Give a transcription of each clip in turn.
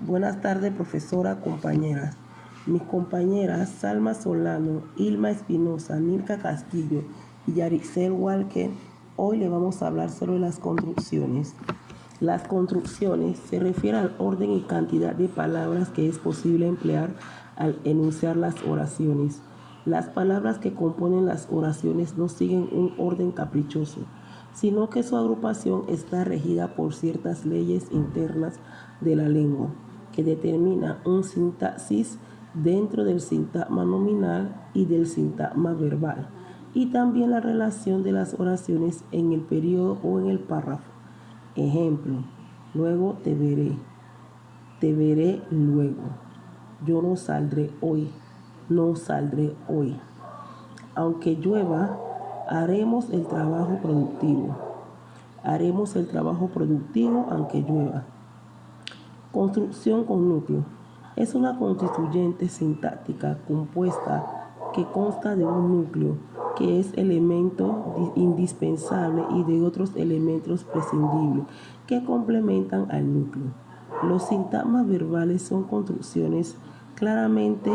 Buenas tardes, profesora, compañeras. Mis compañeras Salma Solano, Ilma Espinosa, Nilka Castillo y Yaricel Walker, hoy le vamos a hablar sobre las construcciones. Las construcciones se refieren al orden y cantidad de palabras que es posible emplear al enunciar las oraciones. Las palabras que componen las oraciones no siguen un orden caprichoso, sino que su agrupación está regida por ciertas leyes internas de la lengua, que determina un sintaxis dentro del sintagma nominal y del sintagma verbal, y también la relación de las oraciones en el periodo o en el párrafo. Ejemplo: luego te veré luego, yo no saldré hoy, no saldré hoy. Aunque llueva, haremos el trabajo productivo. Haremos el trabajo productivo aunque llueva. Construcción con núcleo. Es una constituyente sintáctica compuesta que consta de un núcleo, que es elemento indispensable, y de otros elementos prescindibles que complementan al núcleo. Los sintagmas verbales son construcciones claramente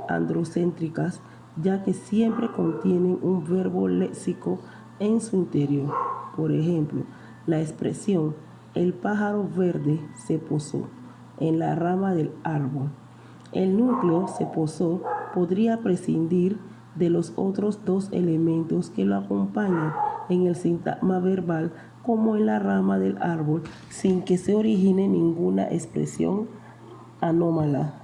androcéntricas, ya que siempre contienen un verbo léxico en su interior. Por ejemplo, la expresión "el pájaro verde se posó en la rama del árbol". El núcleo "se posó" podría prescindir de los otros dos elementos que lo acompañan en el sintagma verbal, como en la rama del árbol, sin que se origine ninguna expresión anómala.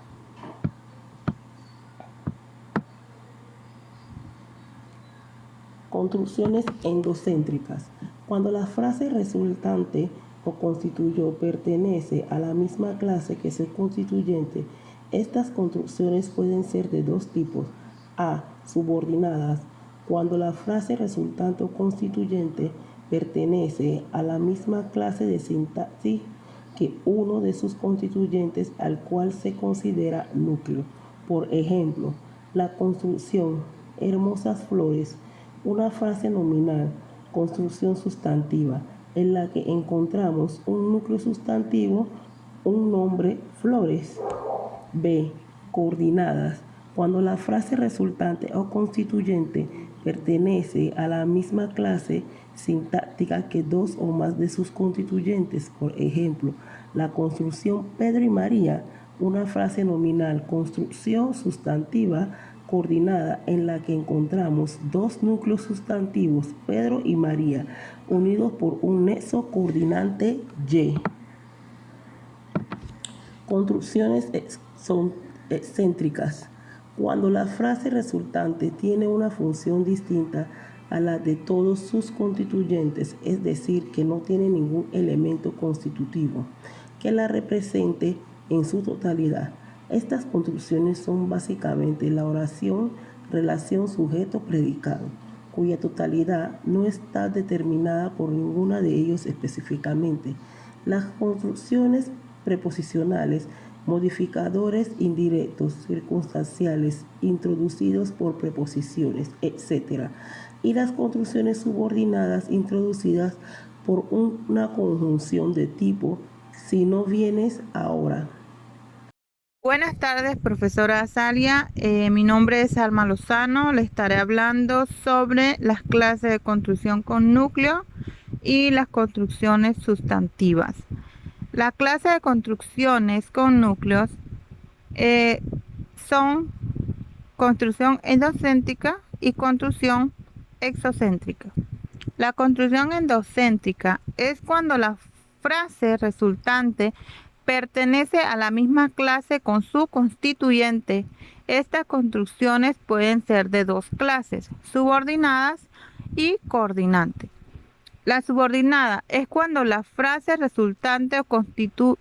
Construcciones endocéntricas. Cuando la frase resultante o constituyo pertenece a la misma clase que su constituyente, estas construcciones pueden ser de dos tipos. A. Subordinadas. Cuando la frase resultante o constituyente pertenece a la misma clase de sintaxis que uno de sus constituyentes, al cual se considera núcleo. Por ejemplo, la construcción "hermosas flores", una frase nominal, construcción sustantiva, en la que encontramos un núcleo sustantivo, un nombre, flores. B. Coordinadas. Cuando la frase resultante o constituyente pertenece a la misma clase sintáctica que dos o más de sus constituyentes. Por ejemplo, la construcción Pedro y María, una frase nominal, construcción sustantiva coordinada, en la que encontramos dos núcleos sustantivos, Pedro y María, unidos por un nexo coordinante Y. Construcciones son excéntricas. Cuando la frase resultante tiene una función distinta a la de todos sus constituyentes, es decir, que no tiene ningún elemento constitutivo que la represente en su totalidad. Estas construcciones son básicamente la oración relación sujeto-predicado, cuya totalidad no está determinada por ninguna de ellos específicamente. Las construcciones preposicionales, modificadores indirectos, circunstanciales, introducidos por preposiciones, etc. Y las construcciones subordinadas, introducidas por una conjunción de tipo "si no vienes ahora". Buenas tardes, profesora Azalia. Mi nombre es Alma Lozano. Le estaré hablando sobre las clases de construcción con núcleo y las construcciones sustantivas. La clase de construcciones con núcleos son construcción endocéntrica y construcción exocéntrica. La construcción endocéntrica es cuando la frase resultante pertenece a la misma clase con su constituyente. Estas construcciones pueden ser de dos clases: subordinadas y coordinantes. La subordinada es cuando la frase resultante o constituto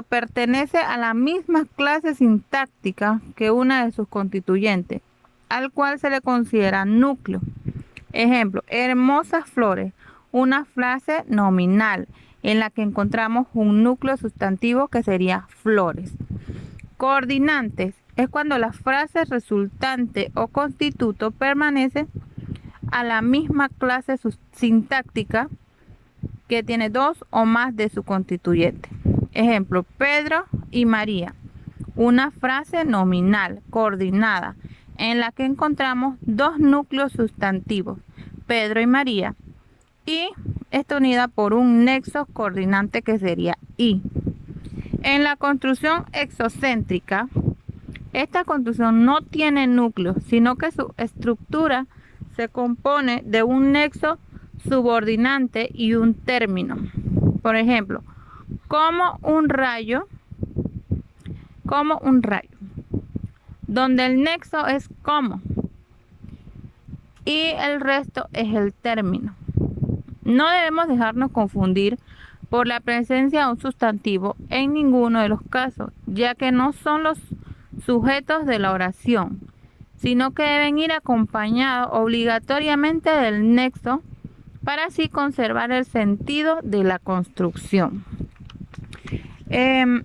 pertenece a la misma clase sintáctica que una de sus constituyentes, al cual se le considera núcleo. Ejemplo: hermosas flores, una frase nominal en la que encontramos un núcleo sustantivo que sería flores. Coordinantes es cuando la frase resultante o constituto permanece a la misma clase sintáctica que tiene dos o más de su constituyente. Ejemplo, Pedro y María. Una frase nominal coordinada en la que encontramos dos núcleos sustantivos, Pedro y María, y está unida por un nexo coordinante que sería y. En la construcción exocéntrica, esta construcción no tiene núcleo, sino que su estructura se compone de un nexo subordinante y un término. Por ejemplo, como un rayo, donde el nexo es como y el resto es el término. No debemos dejarnos confundir por la presencia de un sustantivo en ninguno de los casos, ya que no son los sujetos de la oración, sino que deben ir acompañados obligatoriamente del nexo para así conservar el sentido de la construcción. Esta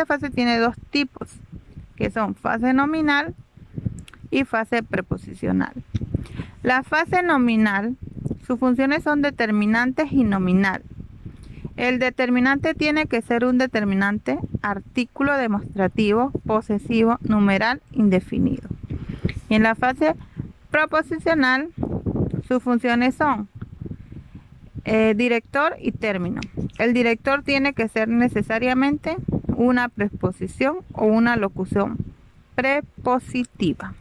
fase tiene dos tipos, que son fase nominal y fase preposicional. La fase nominal, sus funciones son determinantes y nominal. El determinante tiene que ser un determinante artículo demostrativo, posesivo, numeral, indefinido. Y en la fase proposicional, sus funciones son director y término. El director tiene que ser necesariamente una preposición o una locución prepositiva.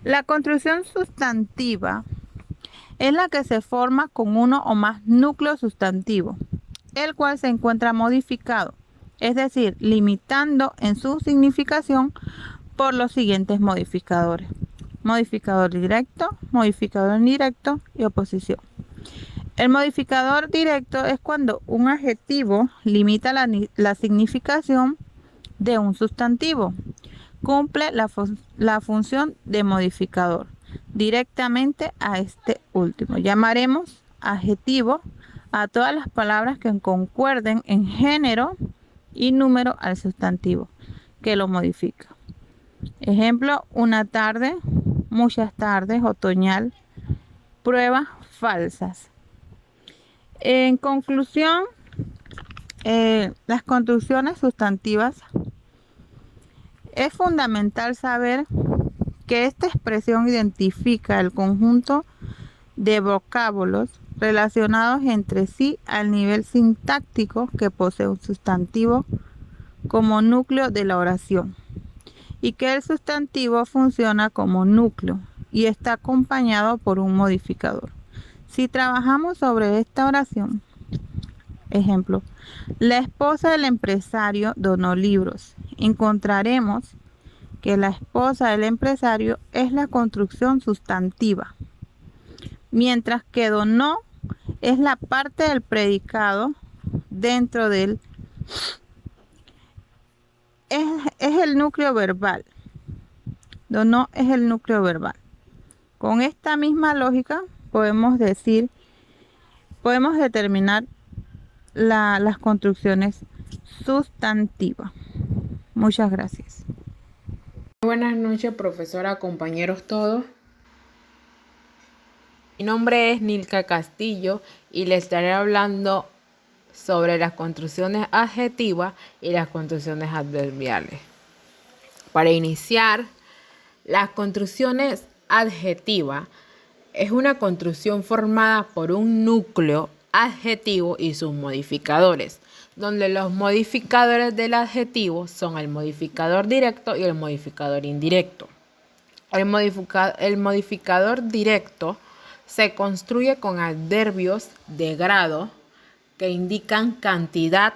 La construcción sustantiva es la que se forma con uno o más núcleos sustantivos, el cual se encuentra modificado, es decir, limitando en su significación por los siguientes modificadores: modificador directo, modificador indirecto y oposición. El modificador directo es cuando un adjetivo limita la significación de un sustantivo. Cumple la función de modificador directamente a este último. Llamaremos adjetivo a todas las palabras que concuerden en género y número al sustantivo que lo modifica. Ejemplo, una tarde, muchas tardes, otoñal, pruebas falsas. En conclusión, las construcciones sustantivas, es fundamental saber que esta expresión identifica el conjunto de vocábulos relacionados entre sí al nivel sintáctico que posee un sustantivo como núcleo de la oración, y que el sustantivo funciona como núcleo y está acompañado por un modificador. Si trabajamos sobre esta oración, ejemplo, la esposa del empresario donó libros, encontraremos que la esposa del empresario es la construcción sustantiva, mientras que donó es la parte del predicado dentro del es el núcleo verbal. Donó es el núcleo verbal. Con esta misma lógica podemos determinar las construcciones sustantivas. Muchas gracias. Buenas noches, profesora, compañeros todos. Mi nombre es Nilka Castillo y les estaré hablando sobre las construcciones adjetivas y las construcciones adverbiales. Para iniciar, las construcciones adjetivas es una construcción formada por un núcleo adjetivo y sus modificadores, donde los modificadores del adjetivo son el modificador directo y el modificador indirecto. El modificador directo se construye con adverbios de grado que indican cantidad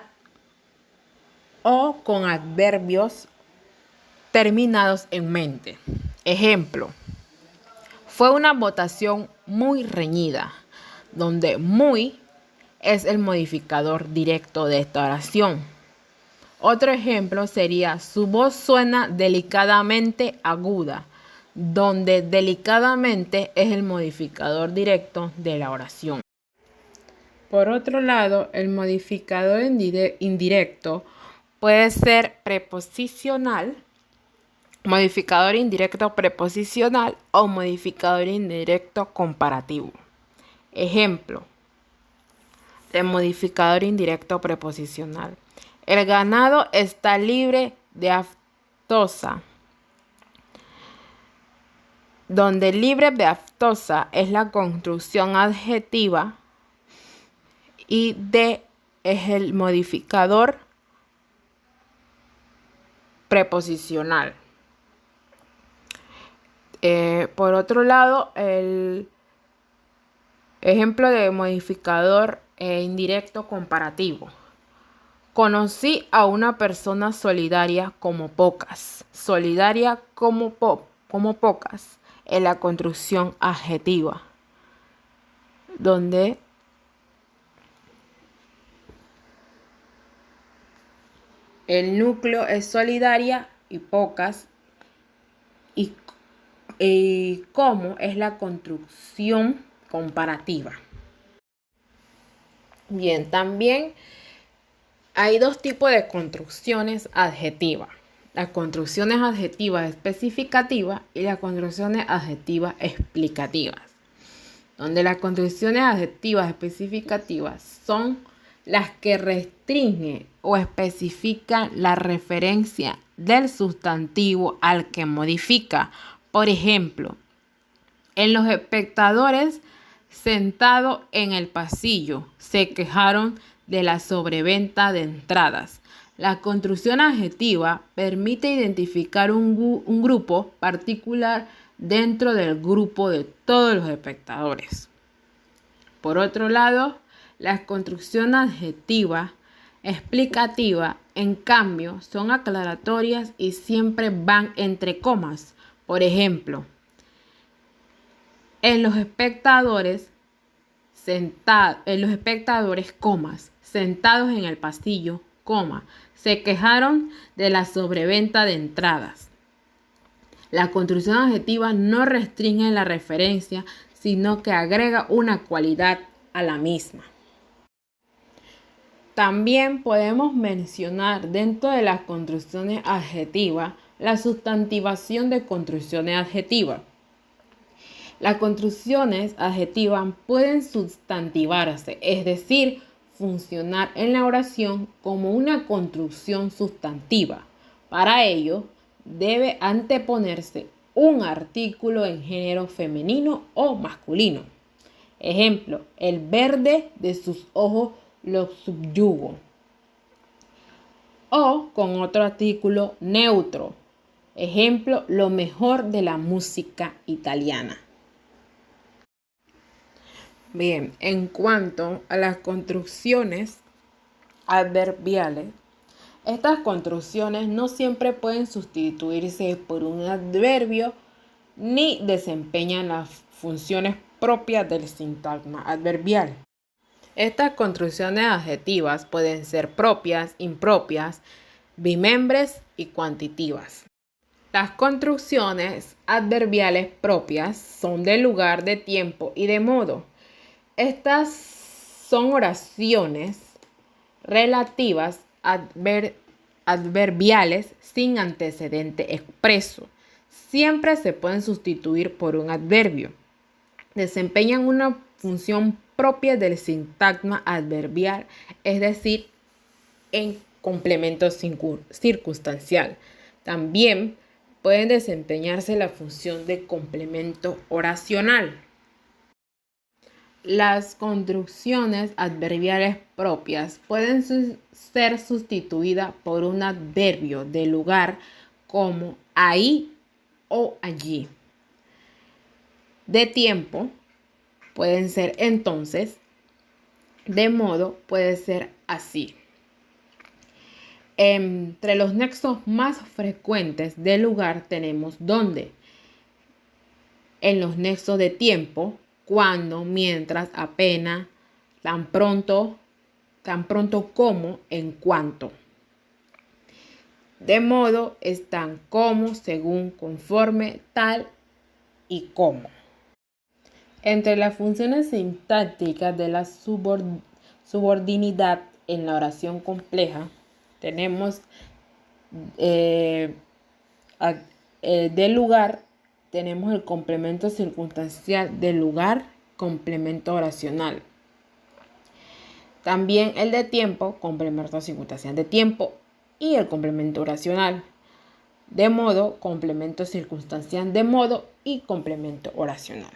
o con adverbios terminados en mente. Ejemplo, fue una votación muy reñida, donde muy es el modificador directo de esta oración. Otro ejemplo sería, su voz suena delicadamente aguda, donde delicadamente es el modificador directo de la oración. Por otro lado, el modificador indirecto puede ser preposicional, modificador indirecto preposicional o modificador indirecto comparativo. Ejemplo, de modificador indirecto preposicional. El ganado está libre de aftosa, donde libre de aftosa es la construcción adjetiva y de es el modificador preposicional. Por otro lado, el ejemplo de modificador indirecto comparativo. Conocí a una persona solidaria como pocas. Solidaria como pocas en la construcción adjetiva, donde el núcleo es solidaria y pocas, y como es la construcción comparativa. Bien, también hay dos tipos de construcciones adjetivas. Las construcciones adjetivas especificativas y las construcciones adjetivas explicativas. Donde las construcciones adjetivas especificativas son las que restringen o especifican la referencia del sustantivo al que modifica. Por ejemplo, en los espectadores sentados en el pasillo se quejaron de la sobreventa de entradas. La construcción adjetiva permite identificar un grupo particular dentro del grupo de todos los espectadores. Por otro lado, la construcción adjetiva explicativa, en cambio, son aclaratorias y siempre van entre comas. Por ejemplo, en los espectadores, comas, sentados en el pasillo, coma, se quejaron de la sobreventa de entradas. La construcción adjetiva no restringe la referencia, sino que agrega una cualidad a la misma. También podemos mencionar dentro de las construcciones adjetivas la sustantivación de construcciones adjetivas. Las construcciones adjetivas pueden sustantivarse, es decir, funcionar en la oración como una construcción sustantiva. Para ello, debe anteponerse un artículo en género femenino o masculino. Ejemplo, el verde de sus ojos lo subyugo. O con otro artículo neutro. Ejemplo, lo mejor de la música italiana. Bien, en cuanto a las construcciones adverbiales, estas construcciones no siempre pueden sustituirse por un adverbio ni desempeñan las funciones propias del sintagma adverbial. Estas construcciones adjetivas pueden ser propias, impropias, bimembres y cuantitivas. Las construcciones adverbiales propias son de lugar, de tiempo y de modo. Estas son oraciones relativas adverbiales sin antecedente expreso. Siempre se pueden sustituir por un adverbio. Desempeñan una función propia del sintagma adverbial, es decir, en complemento circunstancial. También pueden desempeñarse la función de complemento oracional. Las construcciones adverbiales propias pueden ser sustituidas por un adverbio de lugar como ahí o allí. De tiempo pueden ser entonces, de modo puede ser así. Entre los nexos más frecuentes de lugar tenemos donde. En los nexos de tiempo, cuando, mientras, apenas, tan pronto como, en cuanto. De modo están como, según, conforme, tal y como. Entre las funciones sintácticas de la subordinidad en la oración compleja, tenemos de lugar, tenemos el complemento circunstancial del lugar, complemento oracional. También el de tiempo, complemento circunstancial de tiempo, y el complemento oracional de modo, complemento circunstancial de modo y complemento oracional.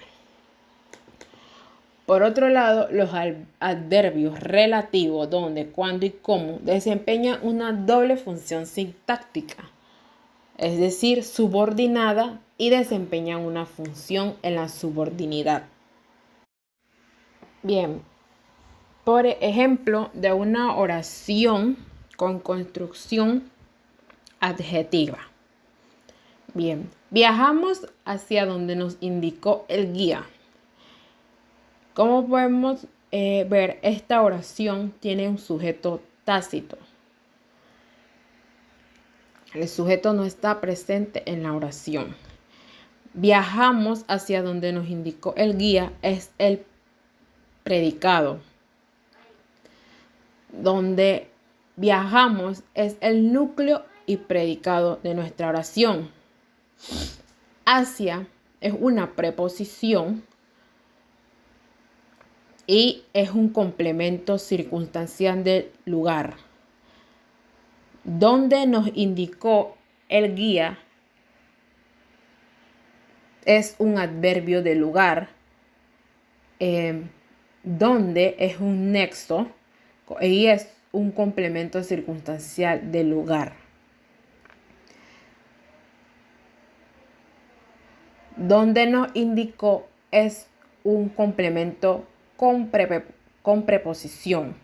Por otro lado, los adverbios relativos, donde, cuando y cómo desempeñan una doble función sintáctica, es decir, subordinada, y desempeñan una función en la subordinidad. Bien, por ejemplo, de una oración con construcción adjetiva. Bien, viajamos hacia donde nos indicó el guía. Como podemos ver, esta oración tiene un sujeto tácito. El sujeto no está presente en la oración. Viajamos hacia donde nos indicó el guía es el predicado. Donde viajamos es el núcleo y predicado de nuestra oración. Hacia es una preposición y es un complemento circunstancial del lugar. Donde nos indicó el guía es un adverbio de lugar. Donde es un nexo y es un complemento circunstancial del lugar. Donde nos indicó es un complemento con preposición.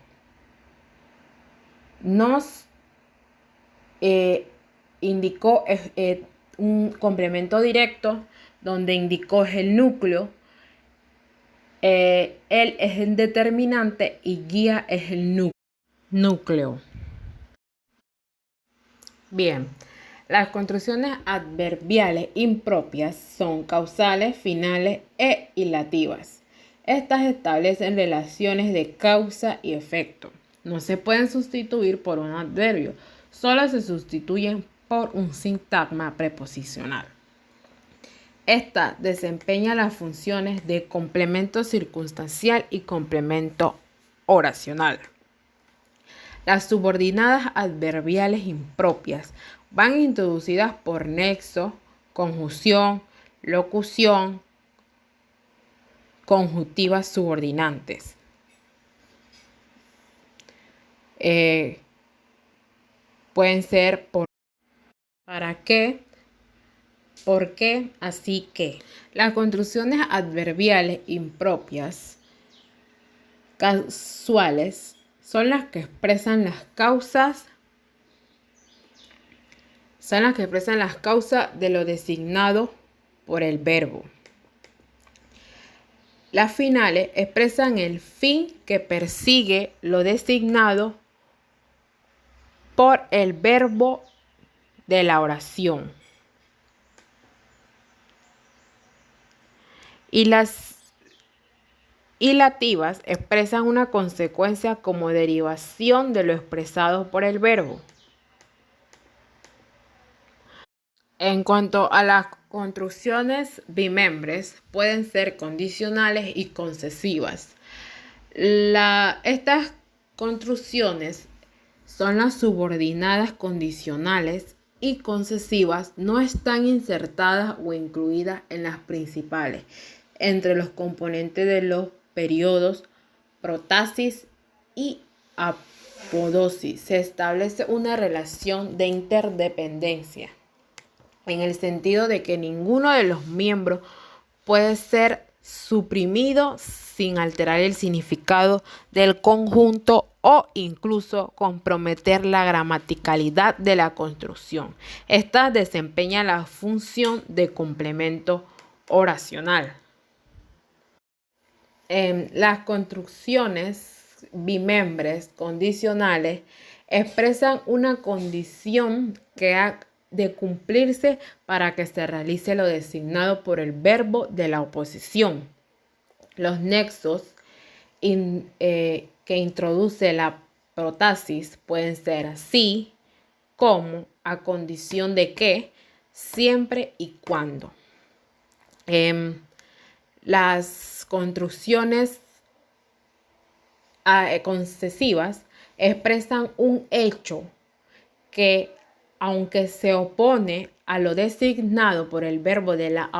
Nos indicó un complemento directo, donde indicó es el núcleo, él es el determinante y guía es el núcleo. Bien, las construcciones adverbiales impropias son causales, finales e ilativas. Estas establecen relaciones de causa y efecto. No se pueden sustituir por un adverbio, solo se sustituyen por un sintagma preposicional. Esta desempeña las funciones de complemento circunstancial y complemento oracional. Las subordinadas adverbiales impropias van introducidas por nexo, conjunción, locución, conjuntivas subordinantes. Pueden ser por, para qué, por qué, así que. Las construcciones adverbiales impropias casuales son las que expresan las causas. De lo designado por el verbo. Las finales expresan el fin que persigue lo designado por el verbo de la oración. Y las ilativas expresan una consecuencia como derivación de lo expresado por el verbo. En cuanto a las construcciones bimembres, pueden ser condicionales y concesivas. Estas construcciones son las subordinadas condicionales y concesivas, no están insertadas o incluidas en las principales. Entre los componentes de los periodos protasis y apodosis se establece una relación de interdependencia, en el sentido de que ninguno de los miembros puede ser suprimido sin alterar el significado del conjunto o incluso comprometer la gramaticalidad de la construcción. Esta desempeña la función de complemento oracional. Las construcciones bimembres condicionales expresan una condición que ha de cumplirse para que se realice lo designado por el verbo de la oposición. Los nexos que introduce la protasis pueden ser así, como, a condición de que, siempre y cuando. Las construcciones concesivas expresan un hecho que, aunque se opone a lo designado por el verbo de la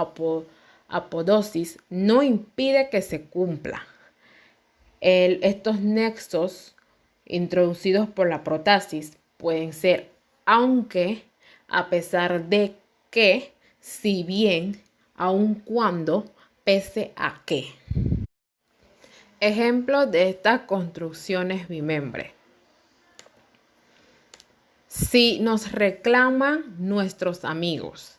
apodosis, no impide que se cumpla. Estos nexos introducidos por la protasis pueden ser aunque, a pesar de que, si bien, aun cuando, pese a que. Ejemplos de estas construcciones bimembres. Si nos reclaman nuestros amigos.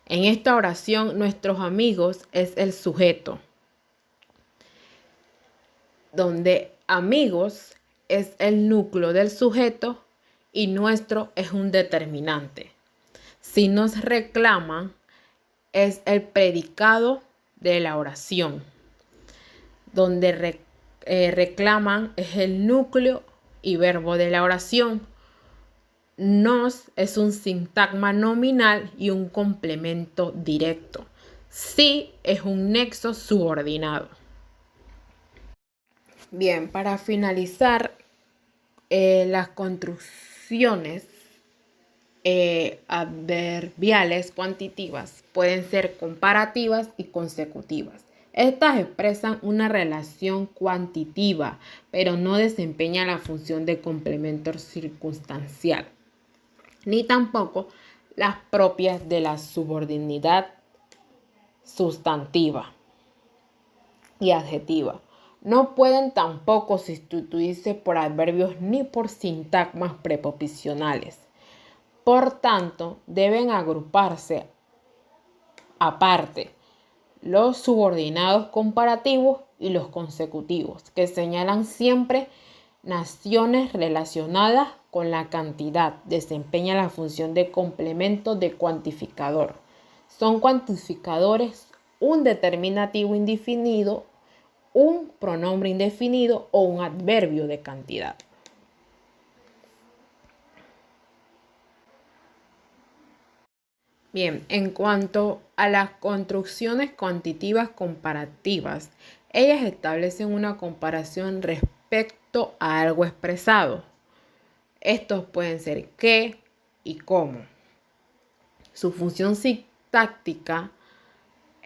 En esta oración, nuestros amigos es el sujeto, donde amigos es el núcleo del sujeto y nuestro es un determinante. Si nos reclaman es el predicado de la oración, donde reclaman es el núcleo y verbo de la oración. Nos es un sintagma nominal y un complemento directo. Si es un nexo subordinado. Bien, para finalizar, las construcciones adverbiales cuantitativas pueden ser comparativas y consecutivas. Estas expresan una relación cuantitativa, pero no desempeñan la función de complemento circunstancial, ni tampoco las propias de la subordinidad sustantiva y adjetiva. No pueden tampoco sustituirse por adverbios ni por sintagmas preposicionales. Por tanto, deben agruparse aparte los subordinados comparativos y los consecutivos, que señalan siempre naciones relacionadas con la cantidad. Desempeñan la función de complemento de cuantificador. Son cuantificadores un determinativo indefinido, un pronombre indefinido o un adverbio de cantidad. Bien, en cuanto a las construcciones cuantitativas comparativas, ellas establecen una comparación respecto a algo expresado. Estos pueden ser qué y cómo. Su función sintáctica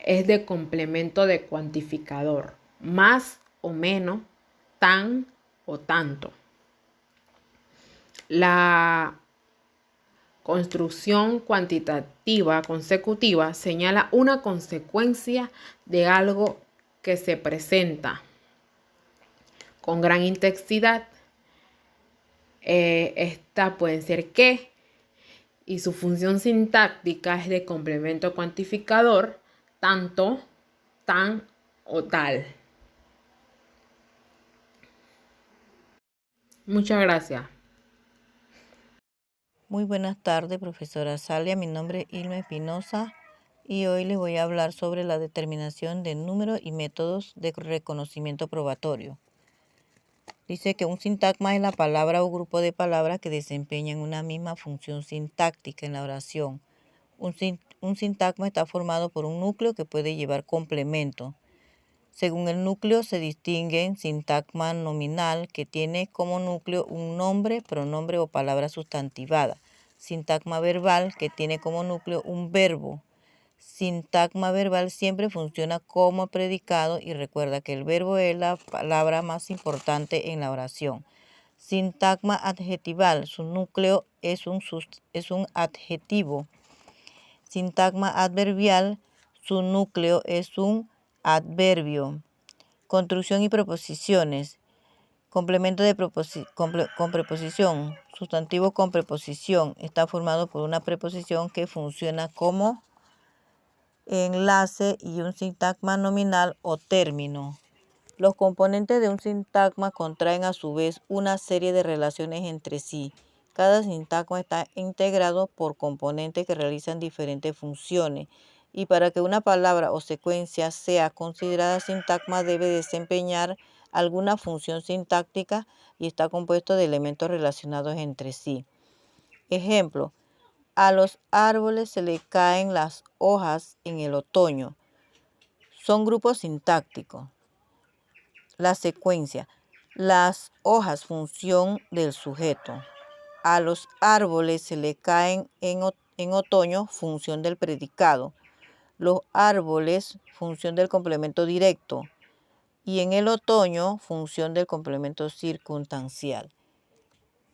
es de complemento de cuantificador, más o menos, tan o tanto. La construcción cuantitativa consecutiva señala una consecuencia de algo que se presenta con gran intensidad. Esta puede ser que, y su función sintáctica es de complemento cuantificador, tanto, tan o tal. Muchas gracias. Muy buenas tardes, profesora Salia. Mi nombre es Ilma Espinosa y hoy les voy a hablar sobre la determinación de números y métodos de reconocimiento probatorio. Dice que un sintagma es la palabra o grupo de palabras que desempeñan una misma función sintáctica en la oración. Un sintagma está formado por un núcleo que puede llevar complemento. Según el núcleo se distinguen sintagma nominal, que tiene como núcleo un nombre, pronombre o palabra sustantivada. Sintagma verbal, que tiene como núcleo un verbo. Sintagma verbal siempre funciona como predicado y recuerda que el verbo es la palabra más importante en la oración. Sintagma adjetival, su núcleo es un adjetivo. Sintagma adverbial, su núcleo es un adverbio. Construcción y preposiciones. Complemento con preposición. Sustantivo con preposición. Está formado por una preposición que funciona como enlace y un sintagma nominal o término. Los componentes de un sintagma contraen a su vez una serie de relaciones entre sí. Cada sintagma está integrado por componentes que realizan diferentes funciones y para que una palabra o secuencia sea considerada sintagma debe desempeñar alguna función sintáctica y está compuesto de elementos relacionados entre sí. Ejemplo, a los árboles se le caen las hojas en el otoño. Son grupos sintácticos. La secuencia. Las hojas, función del sujeto. A los árboles se le caen en otoño, función del predicado. Los árboles, función del complemento directo. Y en el otoño, función del complemento circunstancial.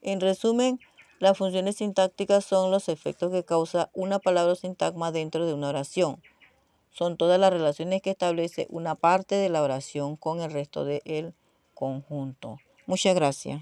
En resumen, las funciones sintácticas son los efectos que causa una palabra o sintagma dentro de una oración. Son todas las relaciones que establece una parte de la oración con el resto del conjunto. Muchas gracias.